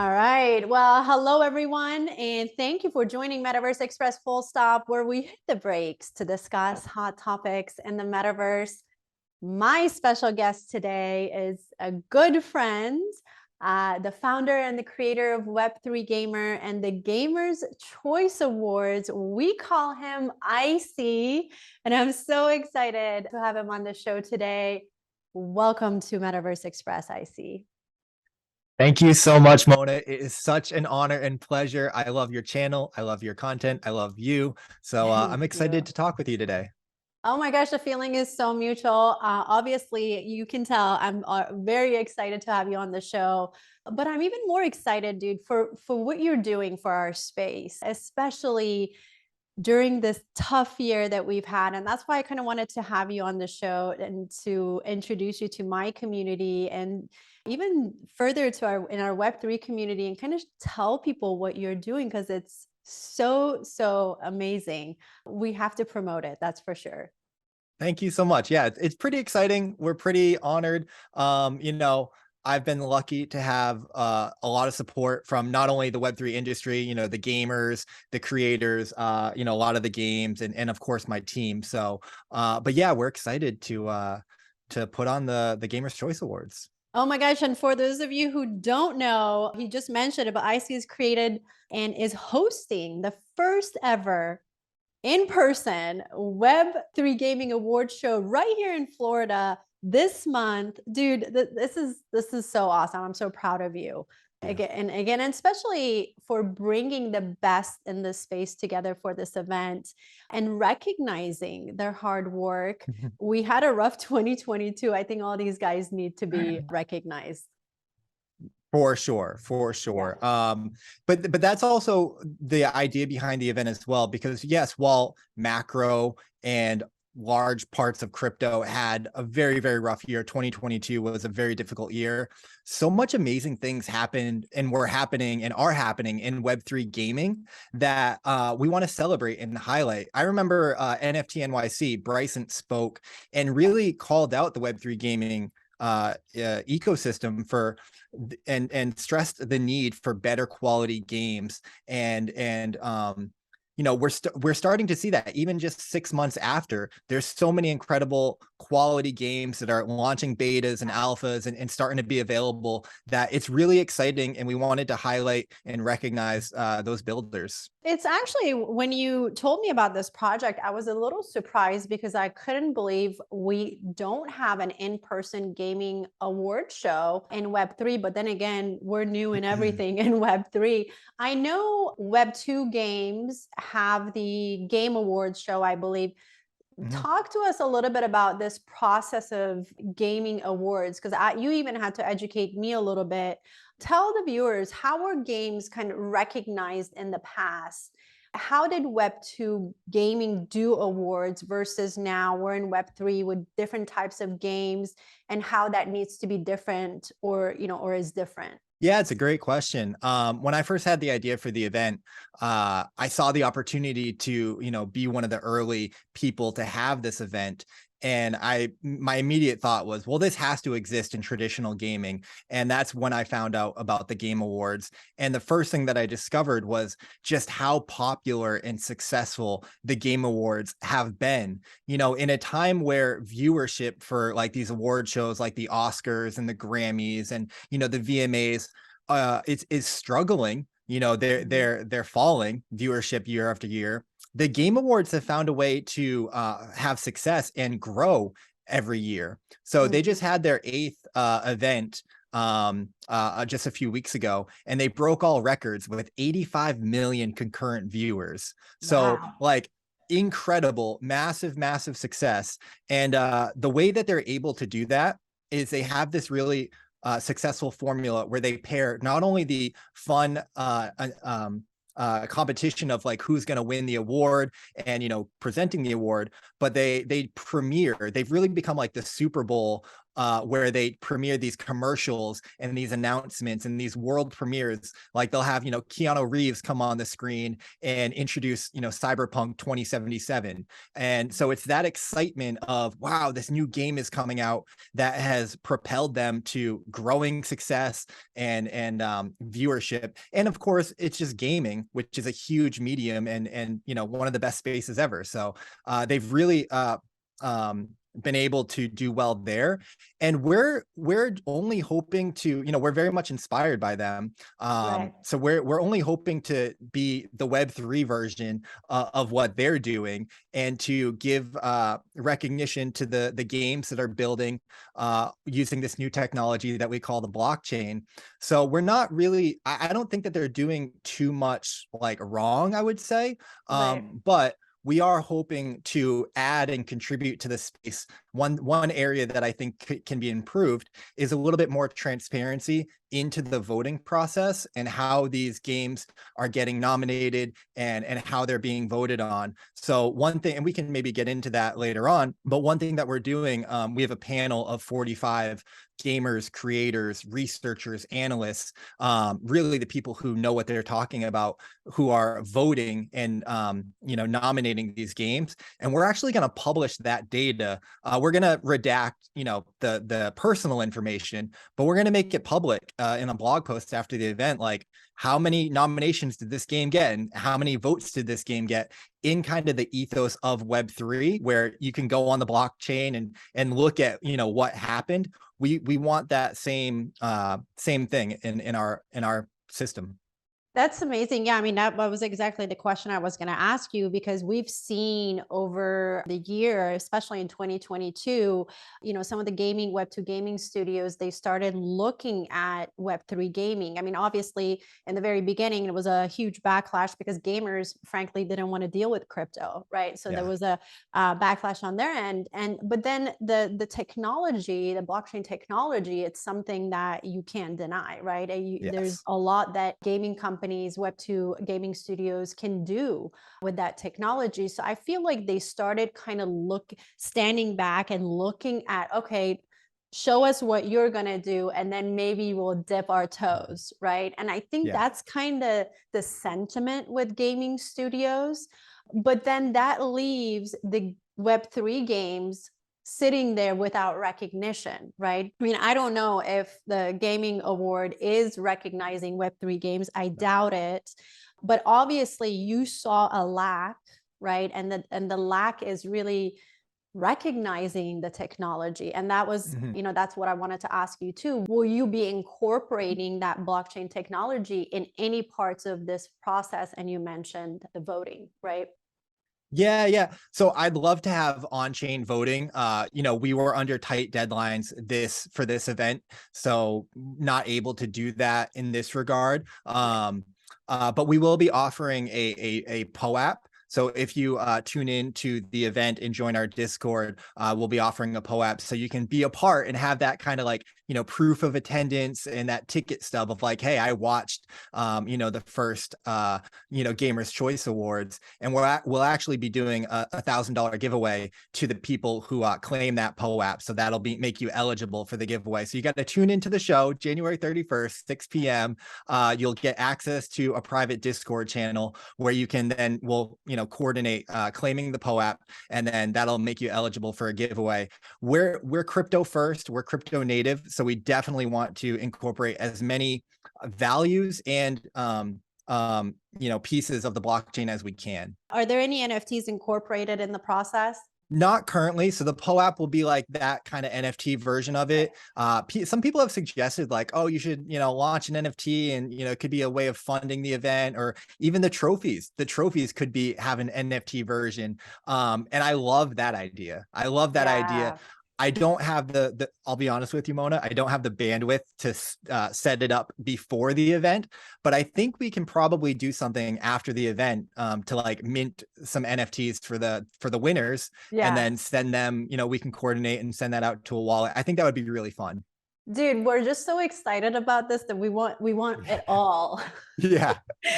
All right. Well, hello, everyone, and thank you for joining Metaverse Express Full Stop, where we hit the brakes to discuss hot topics in the metaverse. My special guest today is a good friend, the founder and the creator of Web3 Gamer and the Gamers Choice Awards. We call him Icy, and I'm so excited to have him on the show today. Welcome to Metaverse Express, Icy. Thank you so much, Mona. It is such an honor and pleasure. I love your channel. I love your content. I love you. So I'm excited to talk with you today. Oh my gosh, the feeling is so mutual. Obviously, you can tell I'm very excited to have you on the show, but I'm even more excited, dude, for what you're doing for our space, especially during this tough year that we've had. And that's why I kind of wanted to have you on the show and to introduce you to my community and even further to our Web3 community and kind of tell people what you're doing, because it's so amazing. We have to promote it, that's for sure. Thank you so much. Yeah, it's pretty exciting. We're pretty honored. I've been lucky to have a lot of support from not only the Web3 industry, the gamers, the creators, a lot of the games, and of course my team. So, but yeah, we're excited to put on the Gamers Choice Awards. Oh my gosh. And for those of you who don't know, he just mentioned it, but Icy has created and is hosting the first ever in-person Web3 Gaming Awards show right here in Florida this month. Dude, this is so awesome. I'm so proud of you. Again, and especially for bringing the best in this space together for this event and recognizing their hard work. We had a rough 2022. I think all these guys need to be recognized. For sure. Yeah. But that's also the idea behind the event as well, because yes, while macro and large parts of crypto had a very, very rough year, 2022 was a very difficult year. So much amazing things happened and are happening in Web3 gaming that we want to celebrate and highlight. I remember NFT NYC, Bryson spoke and really called out the Web3 gaming ecosystem for and stressed the need for better quality games and we're starting to see that even just 6 months after. There's so many incredible quality games that are launching betas and alphas and starting to be available, that it's really exciting, and we wanted to highlight and recognize those builders. It's actually, when you told me about this project, I was a little surprised because I couldn't believe we don't have an in-person gaming award show in Web3. But then again, we're new in everything in Web3. I know Web2 games have the Game Awards show, I believe. Talk to us a little bit about this process of gaming awards, because you even had to educate me a little bit. Tell the viewers, how were games kind of recognized in the past? How did Web2 gaming do awards versus now we're in Web3 with different types of games, and how that needs to be different or is different? Yeah, it's a great question. When I first had the idea for the event, I saw the opportunity to, be one of the early people to have this event. And my immediate thought was, well, this has to exist in traditional gaming. And that's when I found out about the Game Awards. And the first thing that I discovered was just how popular and successful the Game Awards have been. In a time where viewership for like these award shows like the Oscars and the Grammys and, the VMAs is struggling. They're falling viewership year after year. The Game Awards have found a way to have success and grow every year. So they just had their 8th event just a few weeks ago, and they broke all records with 85 million concurrent viewers. So like incredible, massive success. And the way that they're able to do that is they have this really successful formula where they pair not only the fun competition of like who's going to win the award and presenting the award, but they've really become like the Super Bowl where they premiere these commercials and these announcements and these world premieres. Like they'll have, Keanu Reeves come on the screen and introduce, Cyberpunk 2077. And so it's that excitement of, wow, this new game is coming out that has propelled them to growing success and viewership. And of course, it's just gaming, which is a huge medium and one of the best spaces ever. So they've really been able to do well there, and we're only hoping to, we're very much inspired by them. Right. So we're only hoping to be the Web3 version of what they're doing, and to give recognition to the games that are building using this new technology that we call the blockchain. So we're not really, I don't think that they're doing too much like wrong, I would say, Right. but we are hoping to add and contribute to the space. One area that I think can be improved is a little bit more transparency into the voting process and how these games are getting nominated and how they're being voted on. So one thing, and we can maybe get into that later on, but one thing that we're doing, we have a panel of 45 gamers, creators, researchers, analysts, really the people who know what they're talking about, who are voting and nominating these games. And we're actually going to publish that data. We're going to redact the personal information, but we're going to make it public in a blog post after the event, like how many nominations did this game get and how many votes did this game get, in kind of the ethos of Web3, where you can go on the blockchain and look at what happened. We want that same thing in our system. That's amazing. Yeah, I mean, that was exactly the question I was going to ask you, because we've seen over the year, especially in 2022, some of the Web2 gaming studios, they started looking at Web3 gaming. I mean, obviously, in the very beginning, it was a huge backlash because gamers, frankly, didn't want to deal with crypto, right? So there was a backlash on their end. But then the technology, the blockchain technology, it's something that you can't deny, right? There's a lot that gaming companies, Web2 gaming studios can do with that technology. So I feel like they started kind of standing back and looking at, okay, show us what you're going to do, and then maybe we'll dip our toes, right? And I think that's kind of the sentiment with gaming studios. But then that leaves the Web3 games sitting there without recognition, right? I mean, I don't know if the gaming award is recognizing Web3 games. I doubt it. But obviously you saw a lack, right? And the lack is really recognizing the technology. And that was, that's what I wanted to ask you too. Will you be incorporating that blockchain technology in any parts of this process? And you mentioned the voting, right? Yeah. So I'd love to have on-chain voting. We were under tight deadlines for this event, so not able to do that in this regard. But we will be offering a POAP. So if you tune in to the event and join our Discord, we'll be offering a POAP so you can be a part and have that kind of like, proof of attendance and that ticket stub of like, hey, I watched, the first, Gamers Choice Awards. And we'll actually be doing a $1,000 giveaway to the people who claim that POAP. So that'll make you eligible for the giveaway. So you got to tune into the show January 31st, 6 p.m. You'll get access to a private Discord channel where you can then coordinate claiming the POAP, and then that'll make you eligible for a giveaway. We're crypto first, we're crypto native, so we definitely want to incorporate as many values and pieces of the blockchain as we can. Are there any NFTs incorporated in the process? Not currently. So the POAP will be like that kind of NFT version of it. Some people have suggested like, oh, you should, launch an NFT and, it could be a way of funding the event, or even the trophies. The trophies could have an NFT version. And I love that idea. I love that idea. I don't have I'll be honest with you, Mona, I don't have the bandwidth to set it up before the event, but I think we can probably do something after the event to like mint some NFTs for the winners, and then send them, we can coordinate and send that out to a wallet. I think that would be really fun. Dude, we're just so excited about this that we want it all. Yeah.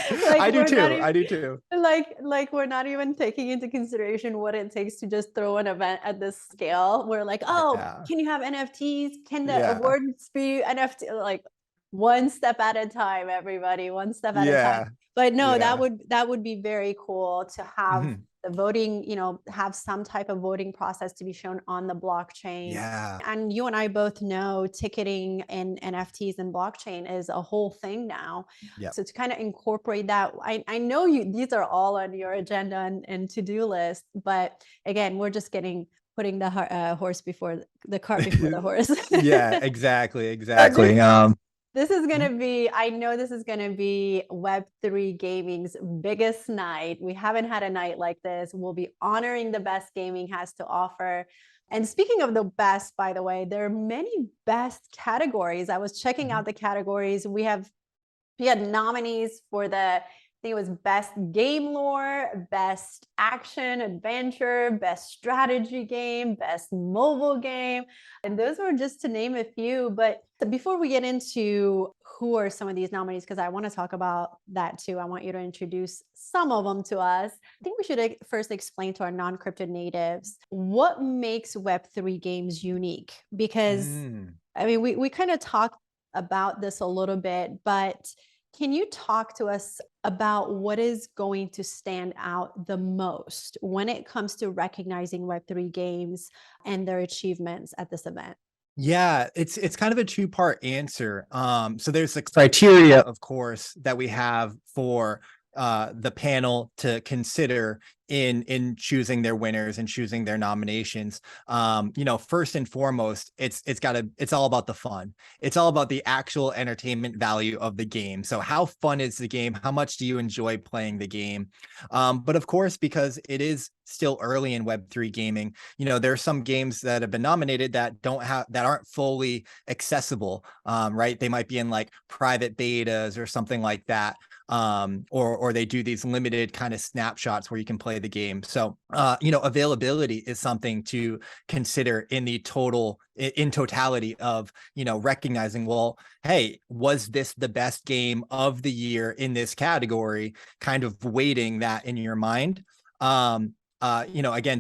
Like I do we're not too. even I do too. like we're not even taking into consideration what it takes to just throw an event at this scale. We're like, "Oh, Yeah. can you have NFTs? Can the Yeah. awards be NFT?" Like one step at a time, everybody, one step at a time. Yeah. But no, Yeah. that would be very cool to have Mhm. the voting, have some type of voting process to be shown on the blockchain. Yeah. And you and I both know ticketing and NFTs and blockchain is a whole thing now. Yep. So to kind of incorporate that, I know these are all on your agenda and to-do list, but again, we're just putting the horse before the cart before the horse. Yeah, exactly, So this exactly. this is Mhm. gonna be, I know this is gonna be Web3 gaming's biggest night. We haven't had a night like this. We'll be honoring the best gaming has to offer. And speaking of the best, by the way, there are many best categories. I was checking Mhm. out the categories. We had nominees for I think it was best game lore, best action adventure, best strategy game, best mobile game. And those were just to name a few. But before we get into who are some of these nominees, because I want to talk about that too, I want you to introduce some of them to us. I think we should first explain to our non crypto natives what makes Web3 games unique. Because, Mm. I mean, we kind of talked about this a little bit, but can you talk to us about what is going to stand out the most when it comes to recognizing Web3 games and their achievements at this event? Yeah, it's kind of a two-part answer. So there's the criteria, of course, that we have for the panel to consider in choosing their winners and choosing their nominations. First and foremost, it's all about the fun. It's all about the actual entertainment value of the game. So how fun is the game? How much do you enjoy playing the game? But of course, because it is still early in Web3 gaming, there are some games that have been nominated that aren't fully accessible, right? They might be in like private betas or something like that, or they do these limited kind of snapshots where you can play the game. So availability is something to consider in totality of recognizing, well, hey, was this the best game of the year in this category? Kind of weighting that in your mind. Again,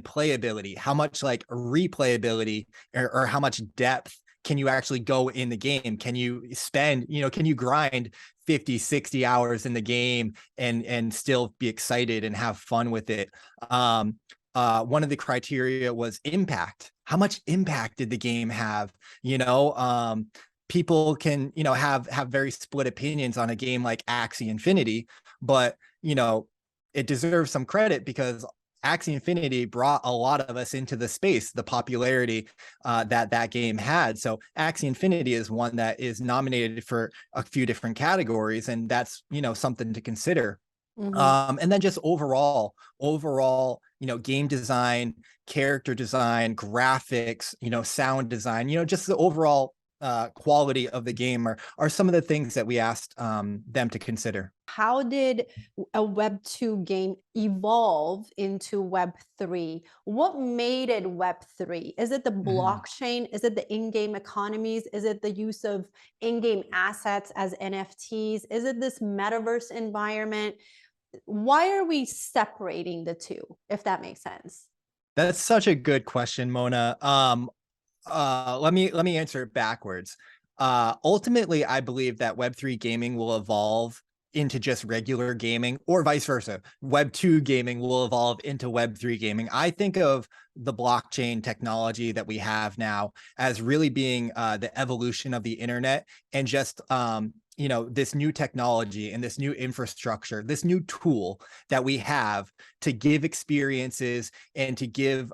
playability, how much like replayability or how much depth can you actually go in the game? Can you can you grind 50, 60 hours in the game and still be excited and have fun with it? One of the criteria was impact. How much impact did the game have? People can, have very split opinions on a game like Axie Infinity, but it deserves some credit because Axie Infinity brought a lot of us into the space, the popularity that game had. So Axie Infinity is one that is nominated for a few different categories, and that's something to consider. Mhm. And then just overall, game design, character design, graphics, sound design, just the overall quality of the game are some of the things that we asked them to consider. How did a Web2 game evolve into Web3? What made it Web3? Is it the Mhm. blockchain? Is it the in-game economies? Is it the use of in-game assets as NFTs? Is it this metaverse environment? Why are we separating the two, if that makes sense? That's such a good question, Mona. Let me answer it backwards. Ultimately, I believe that Web3 gaming will evolve into just regular gaming, or vice versa. Web2 gaming will evolve into Web3 gaming. I think of the blockchain technology that we have now as really being the evolution of the internet, and just this new technology and this new infrastructure, this new tool that we have to give experiences and to give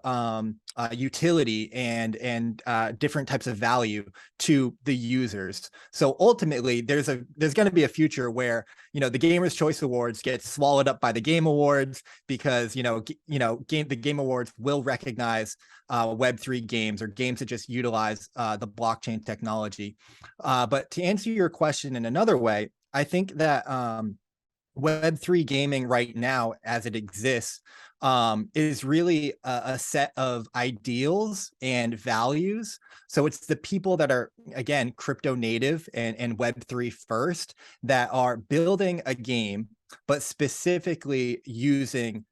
utility and different types of value to the users. So ultimately, there's going to be a future where the Gamers Choice Awards get swallowed up by the Game Awards, because the Game Awards will recognize Web3 games or games that just utilize the blockchain technology. But to answer your question in another way, I think that Web3 gaming right now, as it exists, is really a set of ideals and values. So it's the people that are, again, crypto native and Web3 first, that are building a game, but specifically using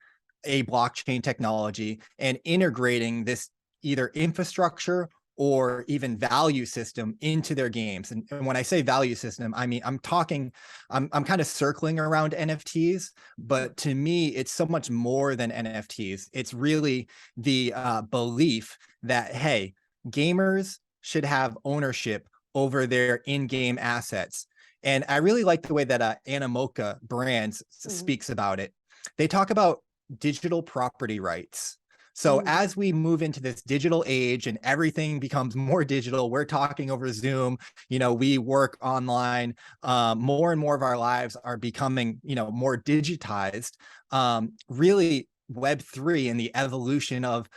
a blockchain technology and integrating this either infrastructure or even value system into their games. And when I say value system, I mean, I'm kind of circling around NFTs, but to me, it's so much more than NFTs. It's really the belief that, hey, gamers should have ownership over their in-game assets. And I really like the way that Animoca Brands speaks about it. They talk about digital property rights. So as we move into this digital age and everything becomes more digital, we're talking over Zoom, we work online, more and more of our lives are becoming, more digitized. Really, Web3 and the evolution of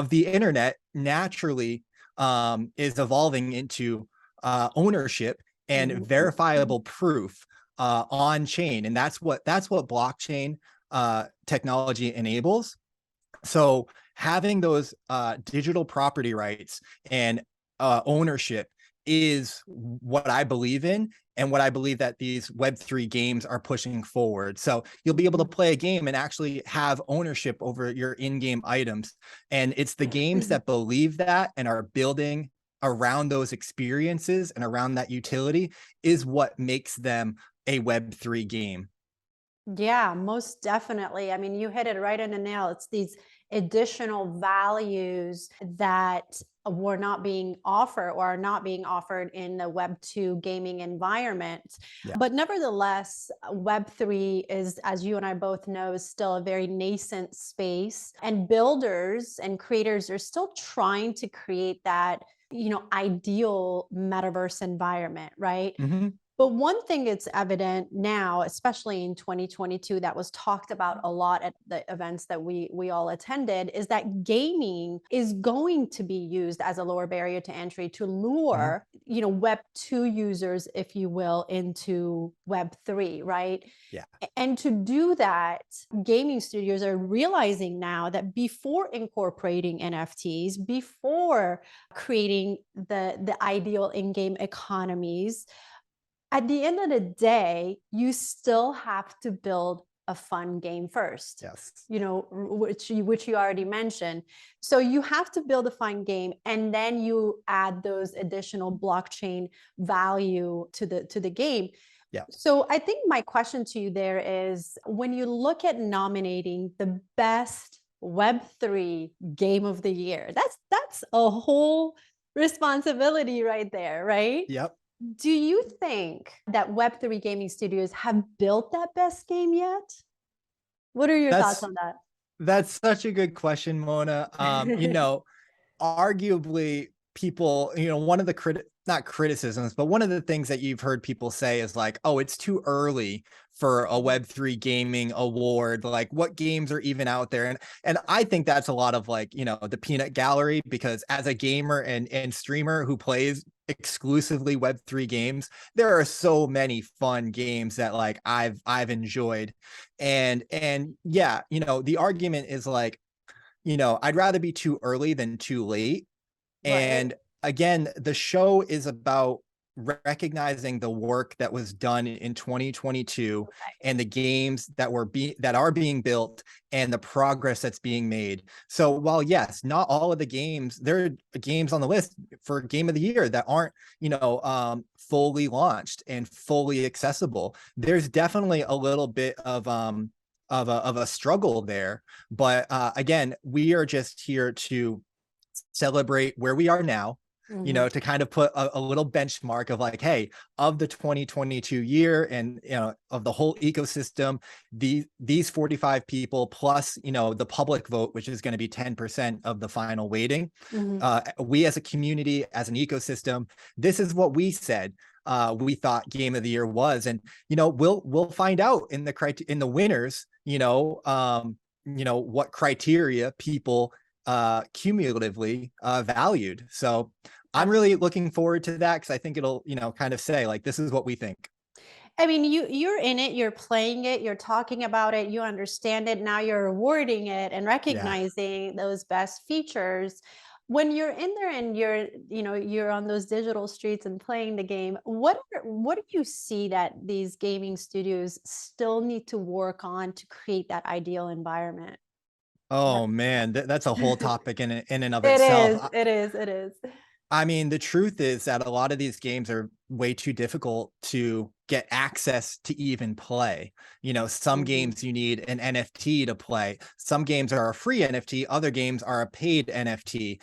the internet naturally is evolving into ownership and verifiable proof on chain. And that's what blockchain technology enables. So having those digital property rights and ownership is what I believe in, and what I believe that these Web3 games are pushing forward. So you'll be able to play a game and actually have ownership over your in-game items. And it's the games that believe that and are building around those experiences and around that utility is what makes them a Web3 game. Yeah, most definitely. I mean, you hit it right on the nail. It's these additional values that were not being offered or are not being offered in the Web2 gaming environment. Yeah. But nevertheless, Web3 is, as you and I both know, is still a very nascent space. And builders and creators are still trying to create that, ideal metaverse environment, right? Mm-hmm. But one thing that's evident now, especially in 2022, that was talked about a lot at the events that we all attended, is that gaming is going to be used as a lower barrier to entry to lure, Web2 users, if you will, into Web3, right? Yeah. And to do that, gaming studios are realizing now that before incorporating NFTs, before creating the ideal in-game economies, at the end of the day, you still have to build a fun game first. Yes. Which you already mentioned. So you have to build a fun game, and then you add those additional blockchain value to the game. Yeah. So I think my question to you there is, when you look at nominating the best Web3 game of the year, that's a whole responsibility right there, right? Yep. Do you think that Web3 gaming studios have built that best game yet? What are your thoughts on that? That's such a good question, Mona. Arguably people, one of the not criticisms, but one of the things that you've heard people say is like, oh, it's too early for a Web3 gaming award. Like, what games are even out there? And I think that's a lot of like, the peanut gallery, because as a gamer and streamer who plays exclusively Web3 games, there are so many fun games that like I've enjoyed. And yeah, the argument is like, I'd rather be too early than too late. And again, the show is about recognizing the work that was done in 2022 and the games that are being built and the progress that's being made. So while yes, not all of the games, there are games on the list for game of the year that aren't, fully launched and fully accessible. There's definitely a little bit of a struggle there. But again, we are just here to celebrate where we are now, to kind of put a little benchmark of like, hey, of the 2022 year and, of the whole ecosystem, these 45 people plus, the public vote, which is going to be 10% of the final weighting. We as a community, as an ecosystem, this is what we said we thought game of the year was. And, we'll find out in the winners, what criteria people cumulatively valued. So I'm really looking forward to that, because I think it'll, kind of say like, this is what we think. I mean, you're in it, you're playing it, you're talking about it, you understand it. Now you're rewarding it and Yeah. recognizing those best features. When you're in there and you're on those digital streets and playing the game, what do you see that these gaming studios still need to work on to create that ideal environment? Oh man, that's a whole topic in and of It itself. is, it is, it is. I mean, the truth is that a lot of these games are way too difficult to get access to even play. Some Mhm, games you need an NFT to play. Some games are a free NFT. Other games are a paid NFT.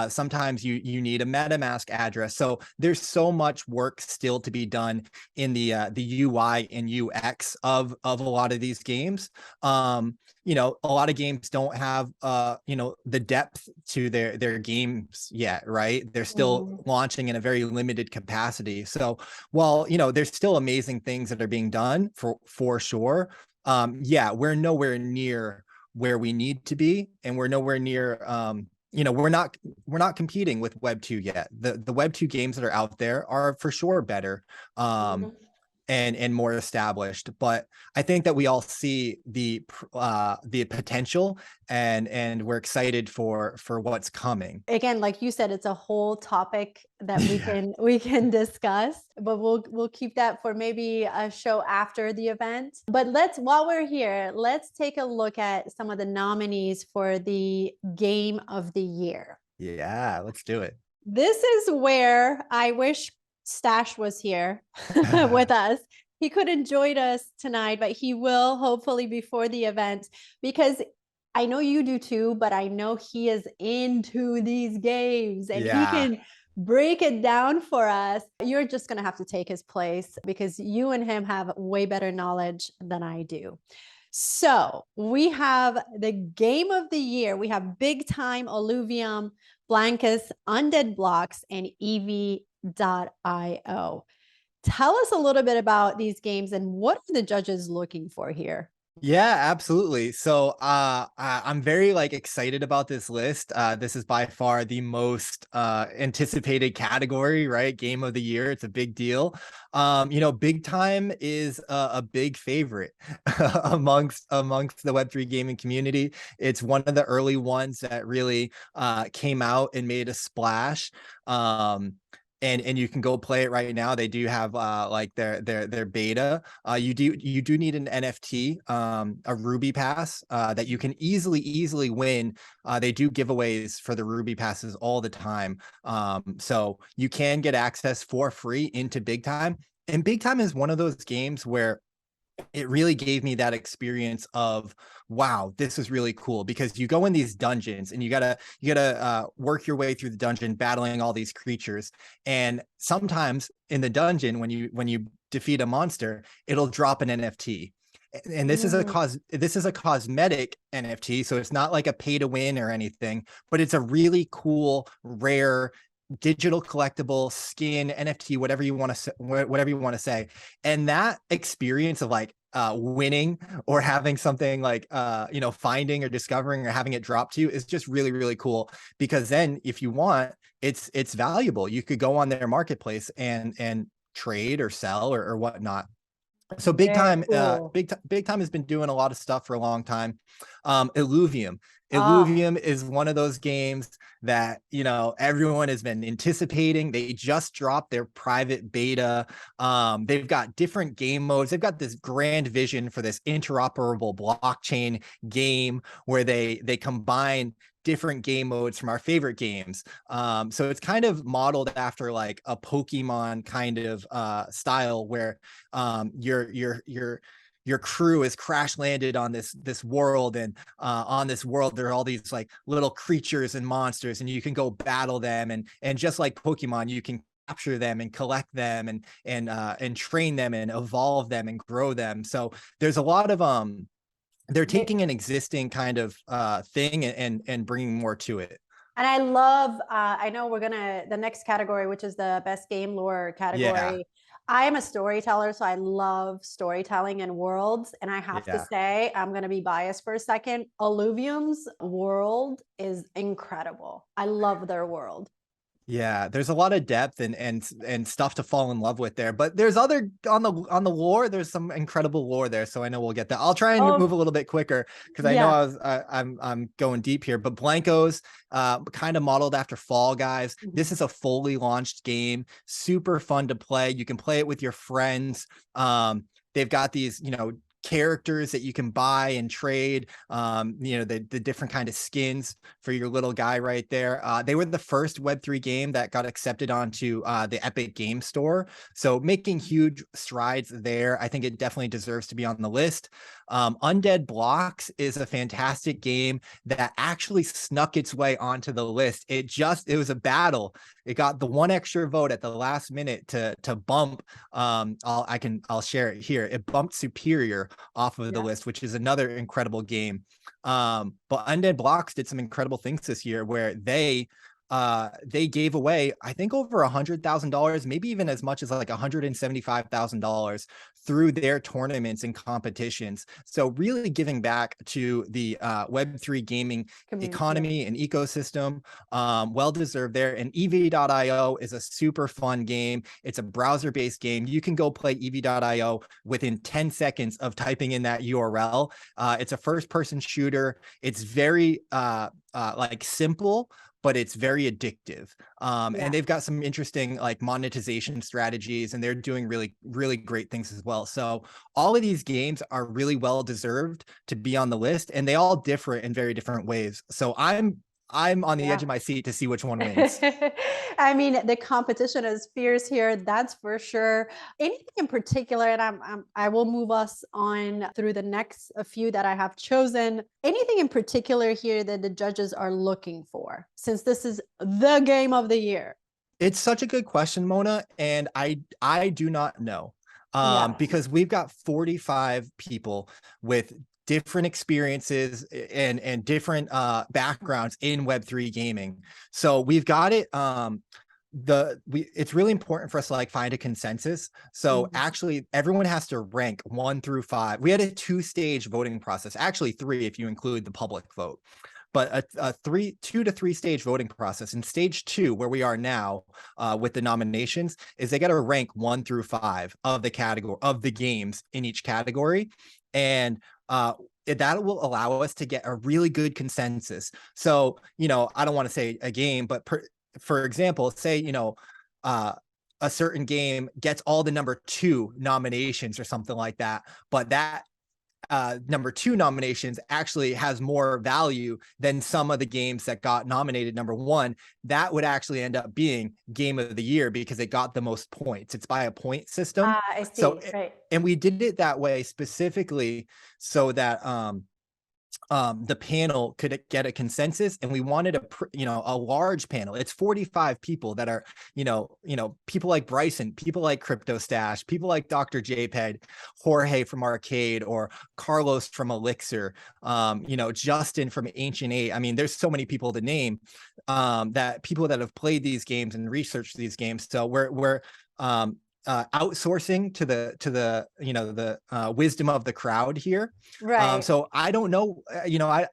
Sometimes you need a MetaMask address. So there's so much work still to be done in the UI and UX of a lot of these games. A lot of games don't have the depth to their games yet, right? They're still mhm. launching in a very limited capacity. So while there's still amazing things that are being done for sure, yeah, we're nowhere near where we need to be, and we're nowhere near we're not competing with Web 2 yet. The Web 2 games that are out there are for sure better. Um, Mhm. and more established. But I think that we all see the potential, and we're excited for what's coming. Again, like you said, it's a whole topic that we Yeah. can we can discuss, but we'll keep that for maybe a show after the event. But while we're here, let's take a look at some of the nominees for the game of the year. Yeah, let's do it. This is where I wish Stash was here with us. He couldn't join us tonight, but he will hopefully before the event because I know you do too, but I know he is into these games and he Yeah. can break it down for us. You're just going to have to take his place because you and him have way better knowledge than I do. So we have the game of the year. We have Big Time Alluvium, Blankets, Undead Blocks, and EV.io. Tell us a little bit about these games and what are the judges looking for here? Yeah, absolutely. So I'm very excited about this list. This is by far the most anticipated category, right? Game of the year. It's a big deal. Big Time is a big favorite amongst the Web3 gaming community. It's one of the early ones that really came out and made a splash. And you can go play it right now. They do have their beta. You do need an NFT, a Ruby Pass, that you can easily win. They do giveaways for the Ruby Passes all the time, so you can get access for free into Big Time. And Big Time is one of those games where it really gave me that experience of, wow, this is really cool, because you go in these dungeons and you gotta work your way through the dungeon battling all these creatures. And sometimes in the dungeon, when you defeat a monster, it'll drop an NFT. And Mm, this is a cosmetic NFT, so it's not like a pay to win or anything, but it's a really cool, rare digital collectible skin NFT, whatever you want to say. And that experience of winning, or having something finding or discovering or having it drop to you, is just really, really cool. Because then if you want, it's valuable. You could go on their marketplace and trade or sell or whatnot. So very cool. Big Time has been doing a lot of stuff for a long time. Illuvium. Ah, Illuvium is one of those games that everyone has been anticipating. They just dropped their private beta. They've got different game modes. They've got this grand vision for this interoperable blockchain game where they combine different game modes from our favorite games. So it's kind of modeled after like a Pokemon kind of style, where your crew is crash landed on this world, and on this world there are all these like little creatures and monsters, and you can go battle them, and just like Pokemon, you can capture them and collect them, and train them and evolve them and grow them. So there's a lot of they're they, taking an existing kind of thing, and bringing more to it. and I love, I know the next category, which is the best game lore Yeah. category. I am a storyteller, so I love storytelling and worlds. And I have to Yeah. say, I'm going to be biased for a second. Alluvium's world is incredible. I love their world. Yeah, there's a lot of depth and stuff to fall in love with there. But there's other on the lore. There's some incredible lore there, so I know we'll get that. I'll try and move a Oh, little bit quicker because I know yeah. I'm going deep here. But Blanco's kind of modeled after Fall Guys. Mhm. This is a fully launched game, super fun to play. You can play it with your friends. They've got these, characters that you can buy and trade, the different kind of skins for your little guy right there. They were the first Web3 game that got accepted onto the Epic Game Store, so making huge strides there. I think it definitely deserves to be on the list. Undead Blocks is a fantastic game that actually snuck its way onto the list. It was a battle. It got the one extra vote at the last minute to bump. I'll share it here. It bumped Superior off of the Yeah. list, which is another incredible game. But Undead Blocks did some incredible things this year where they gave away, I think, over $100,000, maybe even as much as like $175,000 through their tournaments and competitions. So really giving back to the Web3 gaming Community. economy and ecosystem. Well deserved there. And EV.io is a super fun game. It's a browser-based game. You can go play EV.io within 10 seconds of typing in that URL. It's a first-person shooter. It's very like simple, but it's very addictive. And Yeah. they've got some interesting like monetization strategies, and they're doing really, really great things as well. So all of these games are really well deserved to be on the list, and they all differ in very different ways. So I'm on the edge Yeah. of my seat to see which one wins. I mean, the competition is fierce here, that's for sure. Anything in particular, and I will move us on through the next a few that I have chosen. Anything in particular here that the judges are looking for, since this is the game of the year? It's such a good question, Mona, and I do not know. Yeah. Because we've got 45 people with different experiences and different backgrounds in Web3 gaming. So we've got it. It's really important for us to like find a consensus. So Mhm. actually everyone has to rank 1 through 5. We had a 2-stage voting process, actually 3 if you include the public vote, but a 2 to 3 stage voting process. In stage 2, where we are now with the nominations, is they got to rank 1 through 5 of the category of the games in each category, and that will allow us to get a really good consensus. So I don't want to say a game, but for example, say uh, a certain game gets all the number 2 nominations or something like that, but that number 2 nominations actually has more value than some of the games that got nominated number 1, that would actually end up being game of the year because it got the most points. It's by a point system. Ah, I So, see. Right. and we did it that way specifically so that the panel could get a consensus, and we wanted a large panel. It's 45 people that are people like Bryson, people like Crypto Stash, people like Dr. JPEG, Jorge from Arcade, or Carlos from Elixir, Justin from Ancient 8. I mean, there's so many people to name, that people that have played these games and researched these games. So we're outsourcing to the wisdom of the crowd here. Right. So I don't know,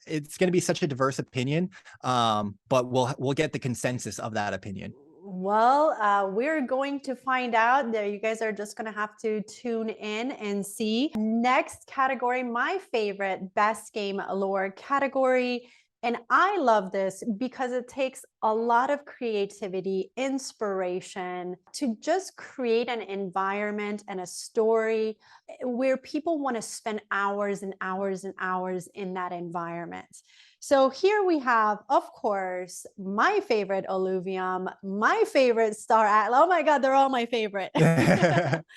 it's going to be such a diverse opinion, but we'll get the consensus of that opinion. Well, we're going to find out. There, you guys are just going to have to tune in and see. Next category, my favorite, best game lore category. And I love this because it takes a lot of creativity, inspiration to just create an environment and a story where people want to spend hours and hours and hours in that environment. So here we have, of course, my favorite Alluvium, my favorite Star Atlas. Oh my God, they're all my favorite.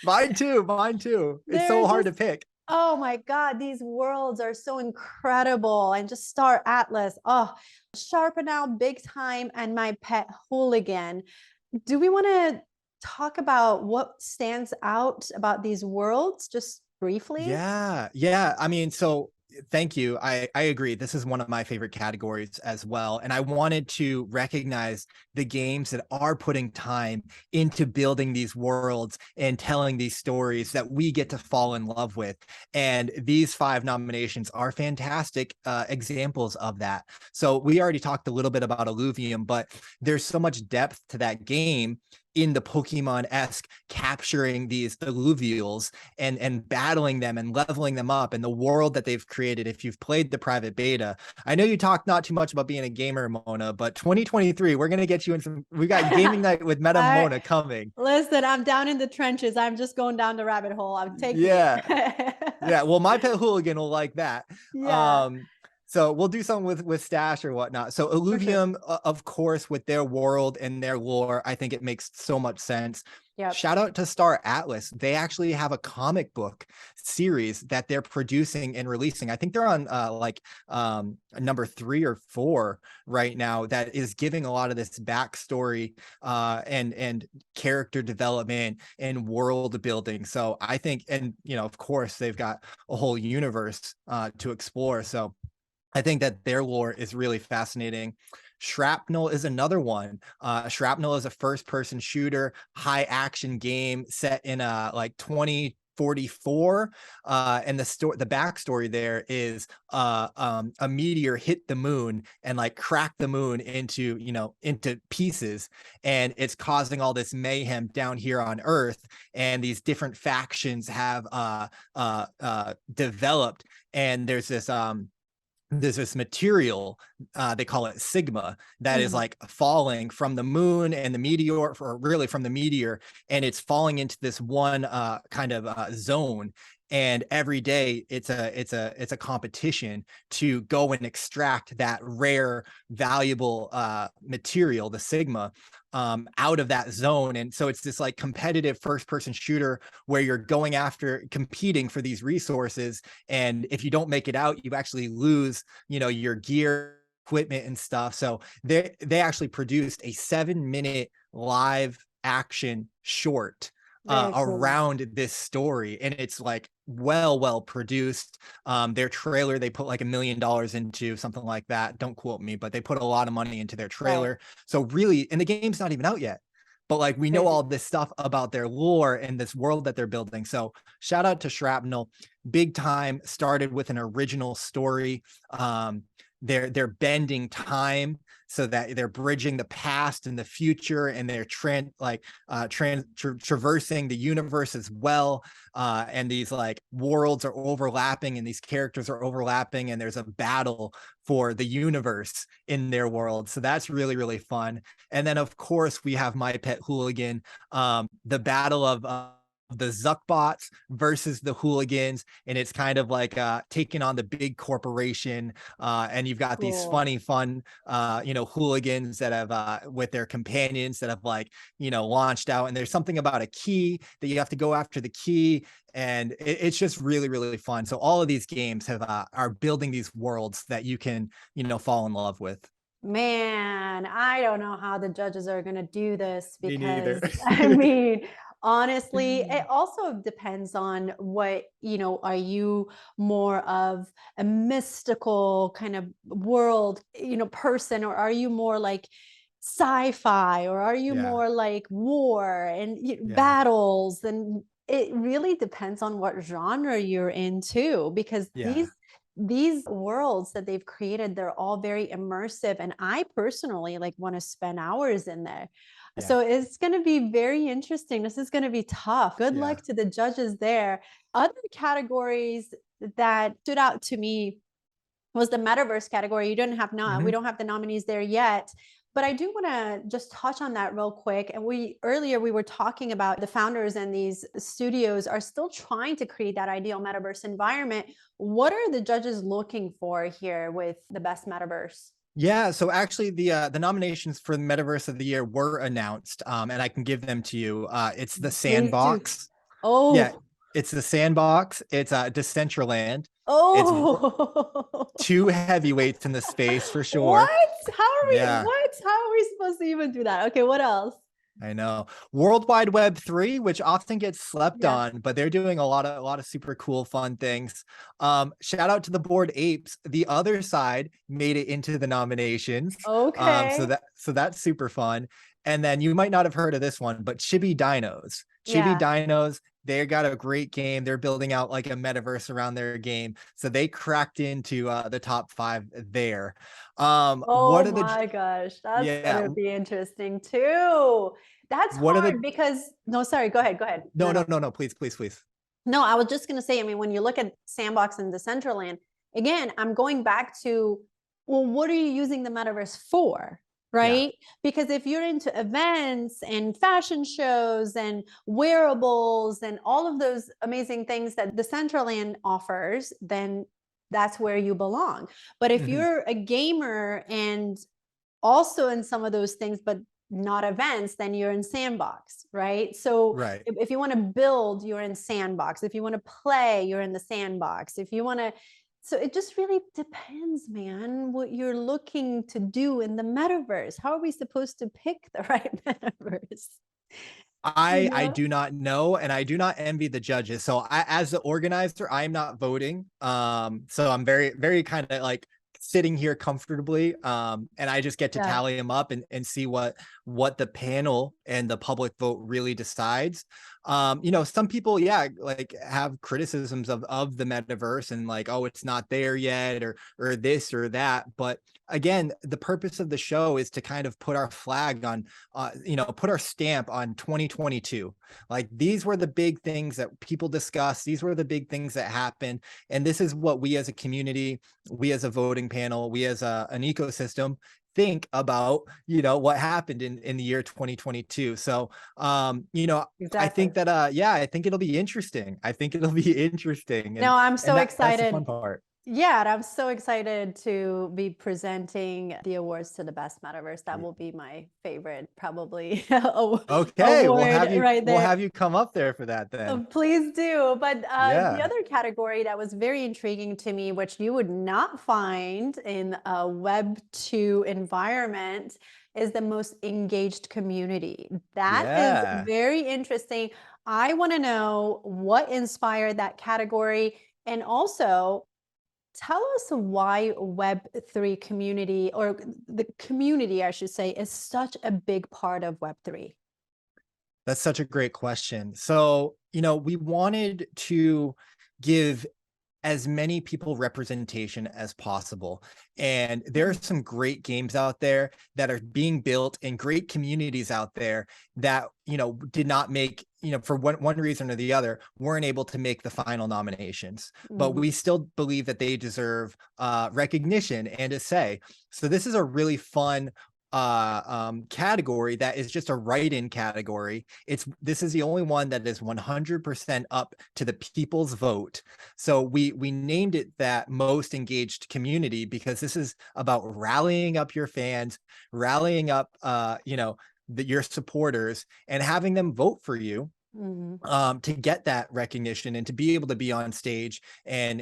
Mine too. Mine too. It's They're so hard to just, pick. oh my God, these worlds are so incredible. And just Star Atlas, oh, sharpen out big time, and my pet hooligan. Do we want to talk about what stands out about these worlds just briefly? Yeah. I mean, so thank you. I agree. This is one of my favorite categories as well. And I wanted to recognize the games that are putting time into building these worlds and telling these stories that we get to fall in love with. And these 5 nominations are fantastic examples of that. So we already talked a little bit about Illuvium, but there's so much depth to that game in the Pokemon-esque capturing these alluvials and battling them and leveling them up, and the world that they've created. If you've played the private beta, I know you talked not too much about being a gamer, Mona, but 2023, we're going to get you in some, we got gaming night with Meta Mona coming. Listen, I'm down in the trenches. I'm just going down the rabbit hole. I'm taking Yeah. it. Yeah. Well, my pet hooligan will like that. Yeah. So we'll do something with Stash or whatnot. So Illuvium, of course, with their world and their lore, I think it makes so much sense. Yep. Shout out to Star Atlas. They actually have a comic book series that they're producing and releasing. I think they're on number 3 or 4 right now, that is giving a lot of this backstory and character development and world building. So I think, and of course, they've got a whole universe to explore. So I think that their lore is really fascinating. Shrapnel is another one. Shrapnel is a first-person shooter, high-action game set in like 2044, and the backstory there is a meteor hit the moon and like cracked the moon into pieces, and it's causing all this mayhem down here on Earth, and these different factions have developed, and there's this material, they call it Sigma, that is like falling from the moon and the meteor, or really from the meteor, and it's falling into this one kind of zone. And every day it's a competition to go and extract that rare, valuable material, the Sigma, out of that zone. And so it's this like competitive first-person shooter where you're going after, competing for these resources. And if you don't make it out, you actually lose, your gear, equipment, and stuff. So they actually produced a 7-minute live action short around this story, and it's like well produced. Their trailer, they put like $1 million into, something like that. Don't quote me, but they put a lot of money into their trailer. So really, and the game's not even out yet, but like we know all this stuff about their lore and this world that they're building. So shout out to Shrapnel, big time. Started with an original story. They're bending time so that they're bridging the past and the future, and they're traversing the universe as well. And these like worlds are overlapping, and these characters are overlapping, and there's a battle for the universe in their world. So that's really, really fun. And then of course we have my pet hooligan, the battle of the Zuckbots versus the hooligans, and it's kind of like taking on the big corporation, and you've got these funny fun hooligans that have with their companions that have launched out, and there's something about a key that you have to go after the key, and it's just really, really fun. So all of these games are building these worlds that you can fall in love with. Man, I don't know how the judges are going to do this, Me neither. because I mean, honestly, it also depends on what, are you more of a mystical kind of world, person, or are you more like sci-fi, or are you more like war and battles? And it really depends on what genre you're into, because these worlds that they've created, they're all very immersive, and I personally want to spend hours in there. So it's going to be very interesting. This is going to be tough. Good luck to the judges there. Other categories that stood out to me was the metaverse category. You didn't have we don't have the nominees there yet, but I do want to just touch on that real quick. And earlier we were talking about the founders, and these studios are still trying to create that ideal metaverse environment. What are the judges looking for here with the best metaverse? Yeah, so actually the nominations for the Metaverse of the Year were announced, and I can give them to you. It's the Sandbox. Oh, yeah, it's the Sandbox. It's Decentraland. Oh, it's 2 heavyweights in the space for sure. What? How are we? What? How are we supposed to even do that? Okay, what else? I know. World Wide Web 3, which often gets slept Yeah. on, but they're doing a lot of super cool, fun things. Shout out to the Bored Apes. The Other Side made it into the nominations. So Okay. that's super fun. And then you might not have heard of this one, but Chibi Dinos. Chibi Yeah. Dinos, they got a great game. They're building out like a metaverse around their game. So they cracked into the top 5 there. Oh What are the my gosh, that's yeah, gonna be interesting too. That's what are hard the because no, sorry, go ahead, go ahead. no, No, no, no. no, no, please, please, please. No, I was just gonna say, I mean, when you look at Sandbox and Decentraland, again, I'm going back to, well, what are you using the metaverse for? Yeah. Right? Because if you're into events and fashion shows and wearables and all of those amazing things that Decentraland offers, then that's where you belong. But if Mhm. you're a gamer and also in some of those things, but not events, then you're in Sandbox, right? So Right. if you want to build, you're in Sandbox. If you want to play, you're in the Sandbox. If you want to, so it just really depends, man, what you're looking to do in the metaverse. How are we supposed to pick the right metaverse? You I know? do not know, and I do not envy the judges. So I, as the organizer, I'm not voting. So I'm very, very kind of like sitting here comfortably. And I just get to Yeah. tally them up and see what the panel and the public vote really decides. Some people, yeah, like have criticisms of the metaverse and like, oh, it's not there yet, or this or that. But again, the purpose of the show is to kind of put our flag on put our stamp on 2022. Like these were the big things that people discussed. These were the big things that happened. And this is what we as a community, we as a voting panel, we as an ecosystem think about, what happened in the year 2022. So, I Exactly. think that, yeah, I think it'll be interesting. I think it'll be interesting. No, I'm so And that's the fun excited. part. Yeah, and I'm so excited to be presenting the awards to the best metaverse. That will be my favorite, probably Okay, award right we'll there. have you come up there for that then. Please do. But the Yeah. other category that was very intriguing to me, which you would not find in a Web2 environment, is the most engaged community. That is Yeah. very interesting. I want to know what inspired that category. And also, tell us why Web3 community, or the community, I should say, is such a big part of Web3. That's such a great question. So, we wanted to give as many people representation as possible. And there are Mhm. some great games out there that are being built and great communities out there that, did not make, for one reason or the other, weren't able to make the final nominations. But Mhm. we still believe that they deserve recognition and a say. So this is a really fun category that is just a write-in category. This is the only one that is 100% up to the people's vote. So we named it that most engaged community because this is about rallying up your fans, rallying up your supporters and having them vote for you Mhm. to get that recognition and to be able to be on stage and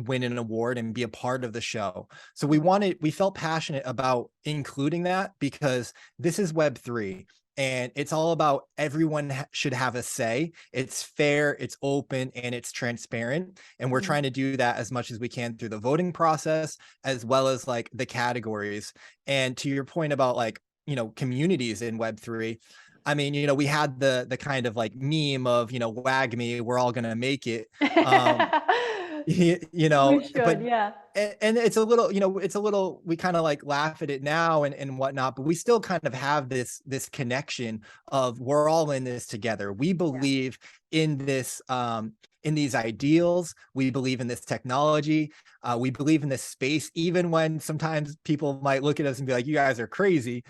win an award and be a part of the show. So we felt passionate about including that because this is Web3 and it's all about everyone should have a say. It's fair, it's open, and it's transparent. And we're Mhm. trying to do that as much as we can through the voting process, as well as like the categories. And to your point about like, communities in Web3, I mean, we had the kind of like meme of, wag me, we're all gonna make it. Um, We but should, yeah. and it's a little, we kind of like laugh at it now and whatnot, but we still kind of have this connection of we're all in this together. We Yeah. believe in this in these ideals. We believe in this technology. We believe in this space, even when sometimes people might look at us and be like, you guys are crazy.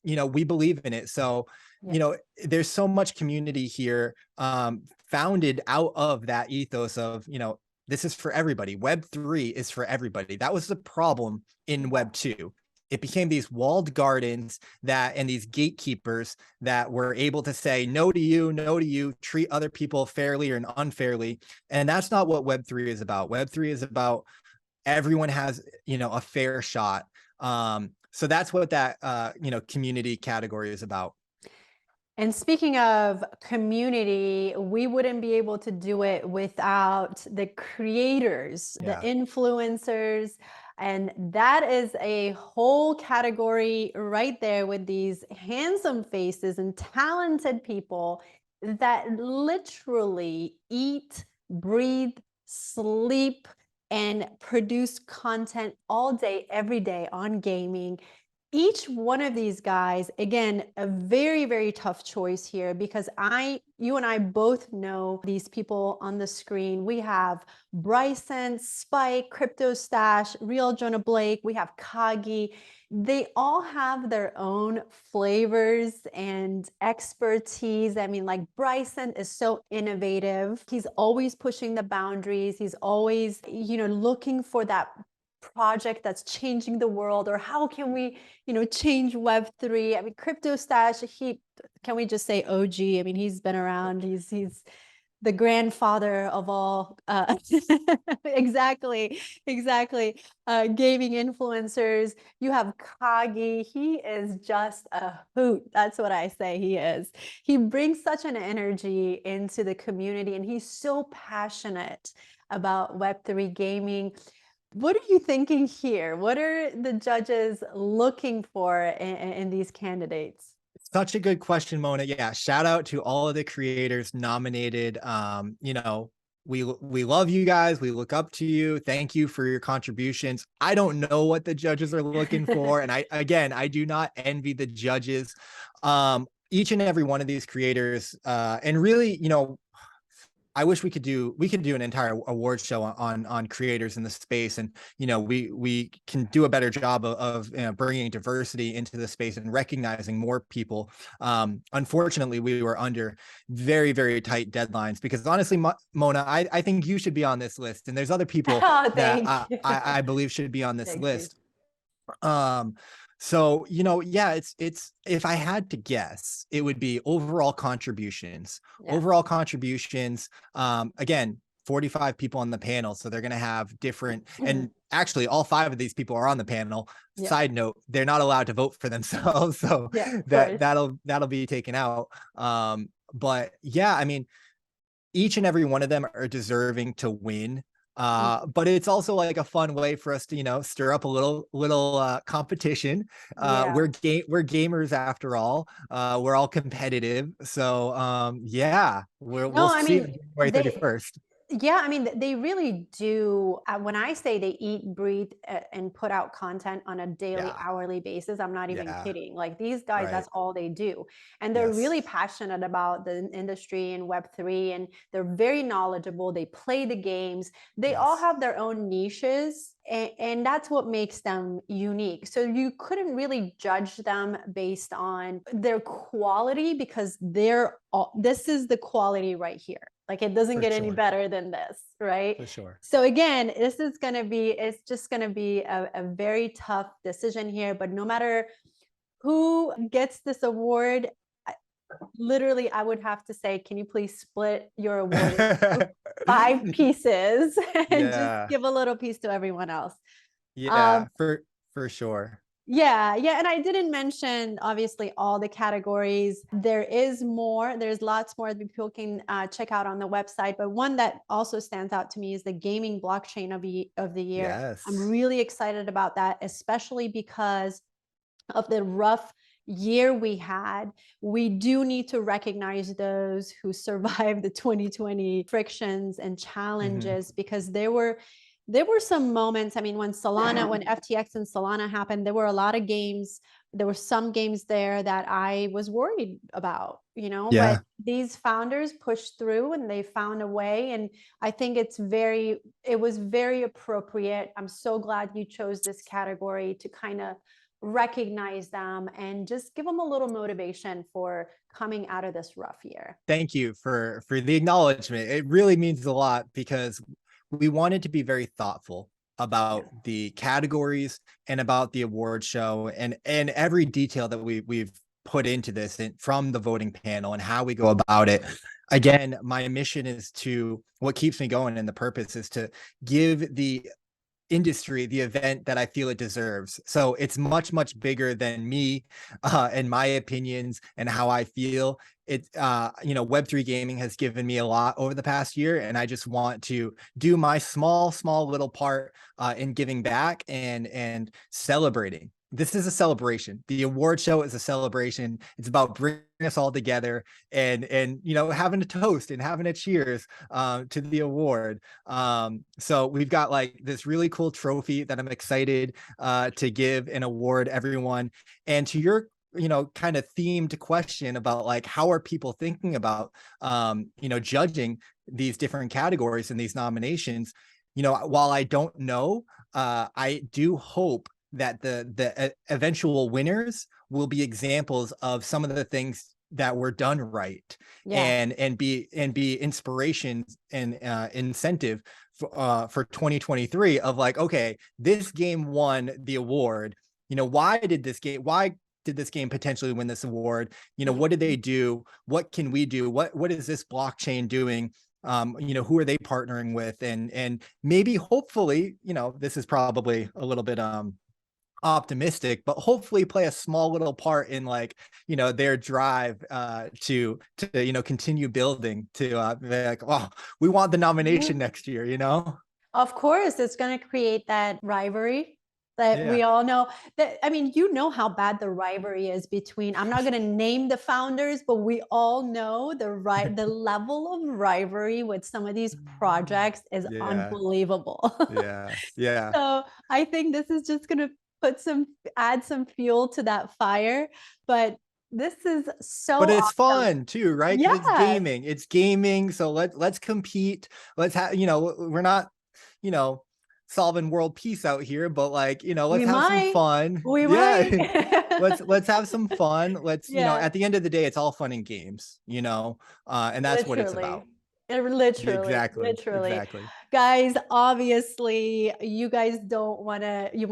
We believe in it. So, Yeah. there's so much community here founded out of that ethos of, this is for everybody. Web3 is for everybody. That was the problem in Yeah. Web2. It became these walled gardens and these gatekeepers that were able to say no to you, treat other people fairly or unfairly. And that's not what Web3 is about. Web3 is about everyone has, a fair shot. So that's what that, community category is about. And speaking of community, we wouldn't be able to do it without the creators, the Yeah. influencers. And that is a whole category right there with these handsome faces and talented people that literally eat, breathe, sleep, and produce content all day, every day on gaming. Each one of these guys, again, a very, very tough choice here because you and I both know these people on the screen. We have Bryson, Spike, Crypto Stash, Real Jonah Blake, we have Kagi. They all have their own flavors and expertise. I mean, like Bryson is so innovative. He's always pushing the boundaries. He's always, looking for that project that's changing the world, or how can we change Web3. I mean, Crypto Stash, can we just say OG? I mean, he's been around. He's the grandfather of all exactly, exactly. Gaming influencers. You have Kagi. He is just a hoot. That's what I say he is. He brings such an energy into the community, and he's so passionate about Web3 gaming. What are you thinking here? What are the judges looking for in these candidates? Such a good question, Mona. Yeah, shout out to all of the creators nominated. We love you guys. We look up to you. Thank you for your contributions. I don't know what the judges are looking for, and I do not envy the judges. Each and every one of these creators, and really, I wish we could do an entire award show on creators in the space, and we can do a better job of bringing diversity into the space and recognizing more people. Unfortunately, we were under very, very tight deadlines because honestly, Mona, I think you should be on this list, and there's other people Oh, that thank you. I believe should be on this Thank you. list. So, yeah, it's if I had to guess, it would be overall contributions. Yeah. Overall contributions, again, 45 people on the panel, so they're going to have different, and actually all 5 of these people are on the panel. Yeah. Side note, they're not allowed to vote for themselves, so Yeah, that'll be taken out. But yeah, I mean, each and every one of them are deserving to win. But it's also like a fun way for us to, stir up a little competition. Yeah. We're gamers after all. We're all competitive. So yeah, we'll No, I see mean, on January 31st. yeah, I mean, they really do. When I say they eat, breathe, and put out content on a daily, Yeah, hourly basis, I'm not even yeah, kidding. Like these guys, right. that's all they do. And they're Yes, really passionate about the industry and Web3, and they're very knowledgeable. They play the games. They all yes, have their own niches, and that's what makes them unique. So you couldn't really judge them based on their quality because this is the quality right here. Like it doesn't for get any sure, better than this, right? for sure. So again, it's just gonna be a very tough decision here. But no matter who gets this award, literally, I would have to say, can you please split your award into 5 pieces and just Yeah, give a little piece to everyone else? yeah, Um, for sure. Yeah, yeah, and I didn't mention obviously all the categories. There's lots more that people can check out on the website. But one that also stands out to me is the gaming blockchain of the year. I'm Yes. really excited about that, especially because of the rough year we had. We do need to recognize those who survived the 2020 frictions and Mhm. challenges, because there were some moments. I mean, when FTX and Solana happened, there were a lot of games. There were some games there that I was worried about, but Yeah. these founders pushed through and they found a way. And I think it was very appropriate. I'm so glad you chose this category to kind of recognize them and just give them a little motivation for coming out of this rough year. Thank you for the acknowledgement. It really means a lot because we wanted to be very thoughtful Yeah. about the categories and about the award show and every detail that we've put into this and from the voting panel and how we go about it. Again, my mission is what keeps me going, and the purpose is to give the industry the event that I feel it deserves. So it's much, much bigger than me and my opinions and how I feel. Web3 gaming has given me a lot over the past year, and I just want to do my small, small little part in giving back and celebrating. This is a celebration. The award show is a celebration. It's about bringing us all together and having a toast and having a cheers to the award. So we've got like this really cool trophy that I'm excited to give and award everyone. And to your kind of themed question about like how are people thinking about judging these different categories and these nominations, while I don't know, I do hope that the eventual winners will be examples of some of the things that were done right, Yeah. and be inspiration and incentive for 2023 of like, okay, this game won the award. Why did this game potentially win this award? What did they do? What can we do? What is this blockchain doing? Who are they partnering with? And maybe hopefully, this is probably a little bit optimistic, but hopefully play a small little part in like their drive to continue building to be like, oh, we want the nomination next year. Of course, it's going to create that rivalry that Yeah. we all know. That, I mean, you know how bad the rivalry is between, I'm not going to name the founders, but we all know the level of rivalry with some of these projects is Yeah. unbelievable. Yeah. Yeah. So I think this is just going to add some fuel to that fire. But this is so But it's awesome. fun too, right? Because it's Yes, gaming. It's gaming. So let's compete. Let's have, we're not, you know, solving world peace out here, but like, let's we have some might. fun. We Yeah. might. Let's have some fun. Let's, Yeah. at the end of the day, it's all fun and games, and that's what it's about. Literally. Literally, Exactly. literally. Exactly. Guys, obviously, you guys you want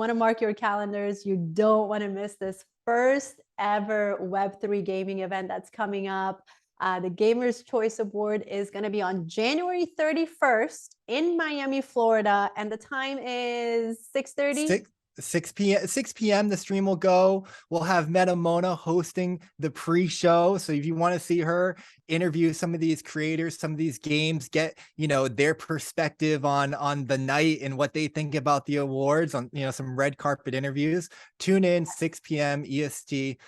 to mark your calendars. You don't want to miss this first ever Web3 gaming event that's coming up. The Gamers Choice Award is going to be on January 31st in Miami, Florida, and the time is 6:30. 6 p.m. the stream will go. We'll have Meta Mona hosting the pre-show. So if you want to see her interview some of these creators, some of these games, get their perspective on the night and what they think about the awards, on some red carpet interviews, tune in 6 p.m. EST.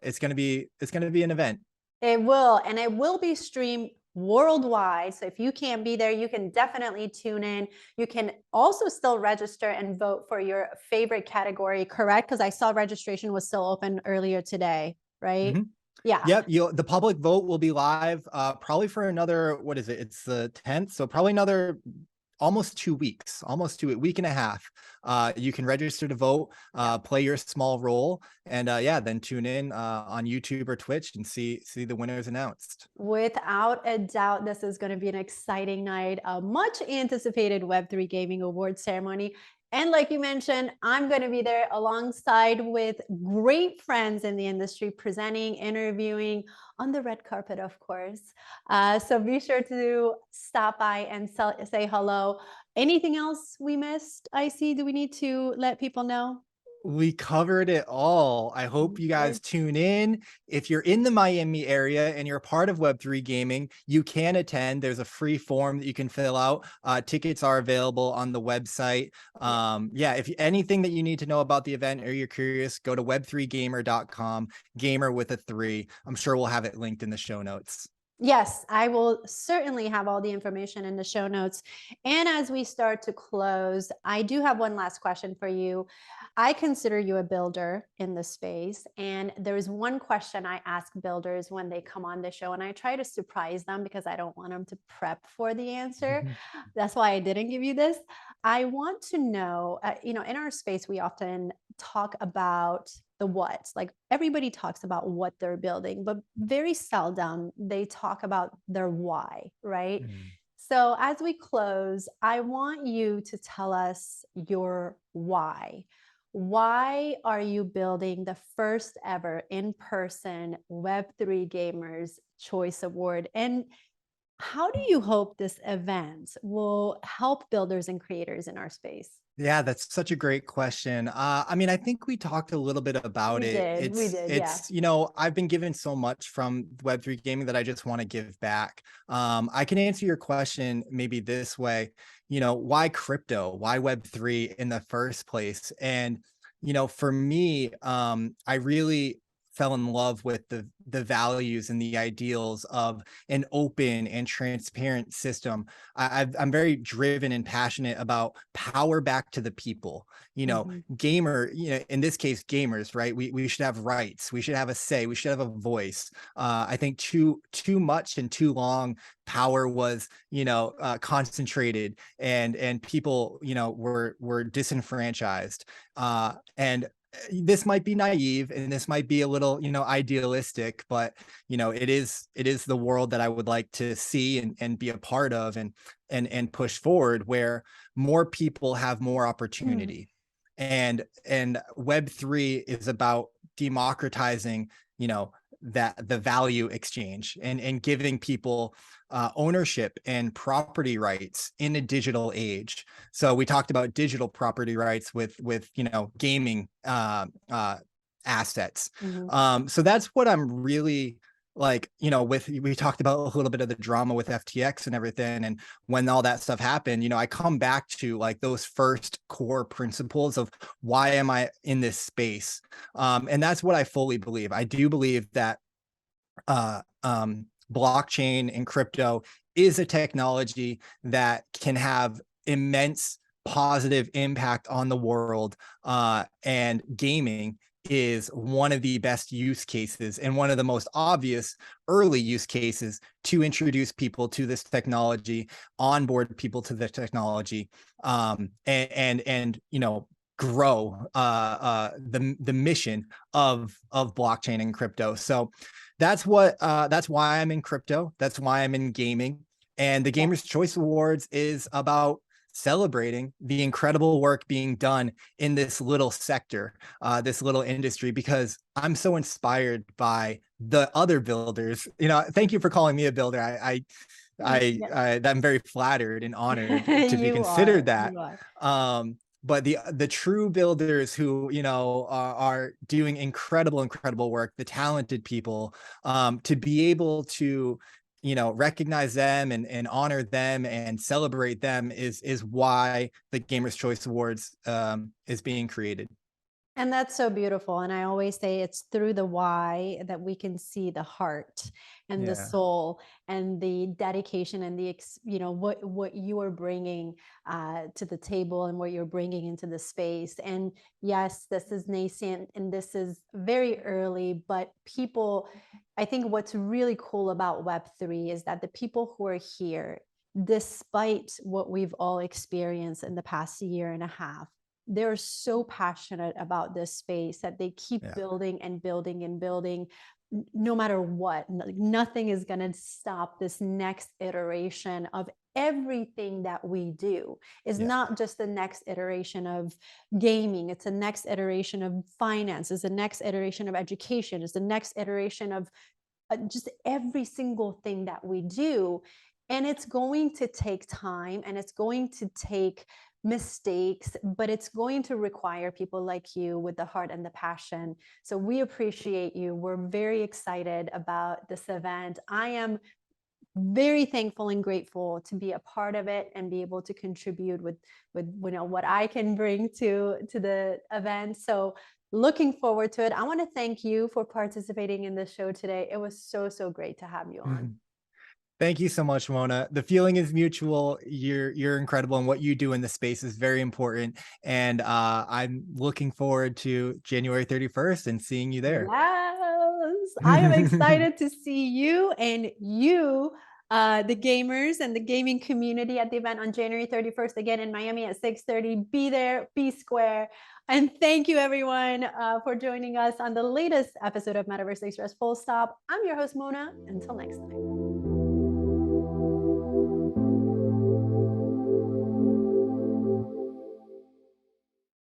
It's gonna be an event. It will, and it will be streamed worldwide. So if you can't be there, you can definitely tune in. You can also still register and vote for your favorite category, correct? Because I saw registration was still open earlier today, right? Mhm. Yeah. Yep, the public vote will be live probably for another, what is it? It's the 10th, so probably another almost 2 weeks, almost a week and a half. You can register to vote, play your small role, and then tune in on YouTube or Twitch and see the winners announced. Without a doubt, this is going to be an exciting night, a much anticipated Web3 Gaming Awards ceremony. And like you mentioned, I'm going to be there alongside with great friends in the industry, presenting, interviewing on the red carpet, of course. So be sure to stop by and say hello. Anything else we missed, IC? Do we need to let people know? We covered it all. I hope you guys tune in. If you're in the Miami area and you're a part of Web3 gaming, you can attend. There's a free form that you can fill out. Tickets are available on the website. If anything that you need to know about the event or you're curious, go to web3gamer.com, gamer with a 3. I'm sure we'll have it linked in the show notes. Yes, I will certainly have all the information in the show notes. And as we start to close, I do have one last question for you. I consider you a builder in the space. And there is one question I ask builders when they come on the show, and I try to surprise them because I don't want them to prep for the answer. That's why I didn't give you this. I want to know, in our space, we often talk about the what. Like everybody talks about what they're building, but very seldom they talk about their why, right? So as we close, I want you to tell us your why. Why are you building the first ever in-person Web3 Gamers Choice Award? And How do you hope this event will help builders and creators in our space? Yeah, that's such a great question. I mean, I think we talked a little bit about it. We did, yeah. I've been given so much from Web3 gaming that I just want to give back. I can answer your question maybe this way, why crypto? Why Web3 in the first place? And, for me, I really fell in love with the values and the ideals of an open and transparent system. I'm very driven and passionate about power back to the people. Mhm. In this case, gamers, right? We should have rights. We should have a say. We should have a voice. I think too much and too long power was concentrated, and people were disenfranchised. And this might be naive and this might be a little idealistic, but it is the world that I would like to see and be a part of, and push forward, where more people have more Mm. opportunity. And Web3 is about democratizing, that the value exchange, and giving people ownership and property rights in a digital age. So we talked about digital property rights with gaming assets. Mhm. So that's what I'm really like, we talked about a little bit of the drama with FTX and everything. And when all that stuff happened, I come back to like those first core principles of why am I in this space? And that's what I fully believe. I do believe that blockchain and crypto is a technology that can have immense positive impact on the world. And gaming is one of the best use cases and one of the most obvious early use cases to introduce people to this technology, onboard people to the technology, and grow the mission of blockchain and crypto. So that's why I'm in crypto. That's why I'm in gaming. And the Yeah. Gamers Choice Awards is about celebrating the incredible work being done in this little sector, this little industry, because I'm so inspired by the other builders. Thank you for calling me a builder. Yeah. I'm very flattered and honored to be You are. considered that. You are. But the true builders who are doing incredible work, the talented people, to be able to recognize them and honor them and celebrate them is why the Gamers Choice Awards is being created. And that's so beautiful. And I always say it's through the why that we can see the heart and the Yeah. soul and the dedication and what you are bringing to the table and what you're bringing into the space. And yes, this is nascent and this is very early, but people, I think what's really cool about Web3 is that the people who are here, despite what we've all experienced in the past year and a half, they're so passionate about this space that they keep Yeah. building and building and building no matter what. Nothing is going to stop this next iteration of everything that we do. Is Yeah. not just the next iteration of gaming, it's the next iteration of finance, it's the next iteration of education, it's the next iteration of just every single thing that we do. And it's going to take time and it's going to take mistakes, but it's going to require people like you with the heart and the passion. So we appreciate you. We're very excited about this event. I am very thankful and grateful to be a part of it and be able to contribute with what I can bring to the event. So looking forward to it. I want to thank you for participating in the show today. It was so great to have you on. Thank you so much, Mona. The feeling is mutual. You're incredible, and what you do in the space is very important. And I'm looking forward to January 31st and seeing you there. Yes, I am excited to see you and the gamers and the gaming community at the event on January 31st, again in Miami at 6:30. Be there, be square. And thank you, everyone, for joining us on the latest episode of Metaverse Express Full Stop. I'm your host, Mona. Until next time.